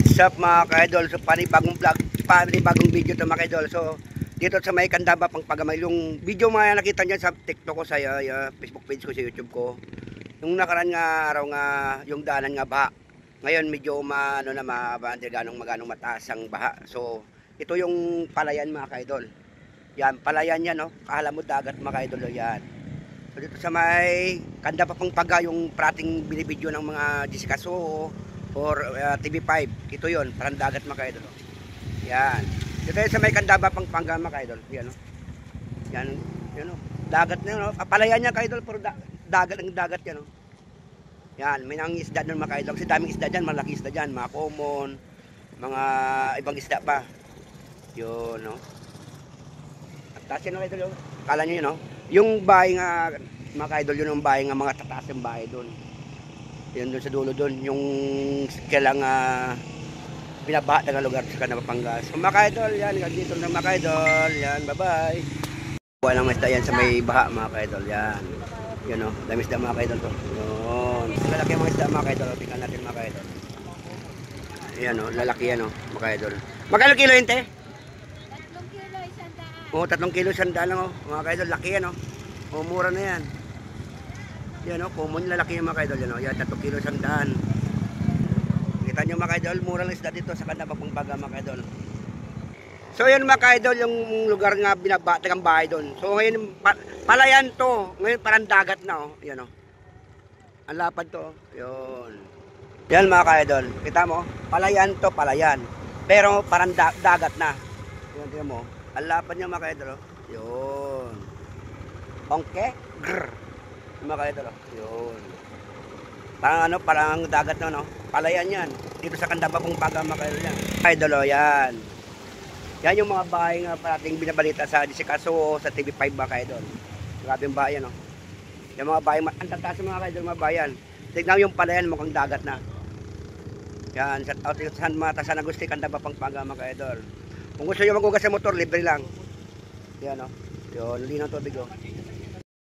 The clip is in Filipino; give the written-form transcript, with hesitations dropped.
What's up mga ka-idol? So panibagong vlog, panibagong video to mga ka-idol. So dito sa may Candaba pang Pagamay, yung video mga nakita niyo sa TikTok ko, sa Facebook page ko, sa YouTube ko. Yung nakaraan nga araw nga yung daanan nga baha. Ngayon medyo ano na mabante maganong mataas ang baha. So ito yung palayan mga ka-idol. Yan, palayan yan, no. Akala mo dagat mga ka-idol, yan. So dito sa may Candaba pang Paga, yung prating binibidyo ng mga Jessica So or TV5, ito yon, parang dagat mga ka-idol. Yan, dito sa may Candaba pang Paga mga ka-idol. Yan, no? Yan, yan, no? Dagat na yun, no? Palayan niya ka-idol, pero dagat ang dagat yan, no? Yan, may nang isda nun mga ka-idol. Kasi daming isda dyan, malaki isda dyan, mga common, mga ibang isda pa. Yun, no? At taas yan, mga idol, kala nyo yun, no? Yung bahay nga mga ka-idol, yun yung bahay nga, mga tataas yung bahay doon. Yan doon sa dulo doon, yung kailang binabaha ng lugar sa Candaba Pampanga. So mga ka-idol, yan, dito na mga ka-idol, yan, bye-bye. Buwan ng isda yan sa may baha mga ka-idol, yan. Yan, o, dami isda mga ka-idol to. Yun, lalaki mga isda mga ka-idol, tingnan natin mga ka-idol. Yan, o, lalaki yan, o, mga ka-idol. Magkano kilo yun, te? 3 kilo, 100. Oo, 3 kilo, 100 lang, o, mga ka-idol, laki yan, o. O, mura na yan. Yan, o, common lalaki yung mga ka-idol, yan, o. Yan, 3 kilo, 100. Kita nyo mga ka-idol, mura lang isda dito sa Candaba pang Paga mga ka-idol. So yan mga ka-idol, yung lugar nga binabata ang bahay doon. So ngayon, palayan to. Ngayon parang dagat na, oh. Yan, oh. Ang lapad to, oh. Yun. Yan mga ka-idol, kita mo, palayan to, palayan. Pero parang dagat na. Yan, tingnan mo. Ang lapad niya mga ka-idol, oh. Yun. Bongke, grrr. Mga ka-idol, oh. Yun. Parang ano, parang dagat na, no? Palayan yan. Dito sa Candaba pang Paga mga ka-idol yan. Idol, oh, yan. Yan yung mga bahay nga parating binabalita sa Jessica So, sa TV5 mga ka-idol. Grabe yung bahay yan, no? Yung mga bahay, ang tataas mga ka-idol, mga bayan. Tignan yung palayan, mukhang dagat na. Yan, sa San Mata, San Agustin, Candaba pang Paga mga ka-idol. Kung gusto nyo magugas sa motor, libre lang. Yan, no? Yun, linaw tubig, oh.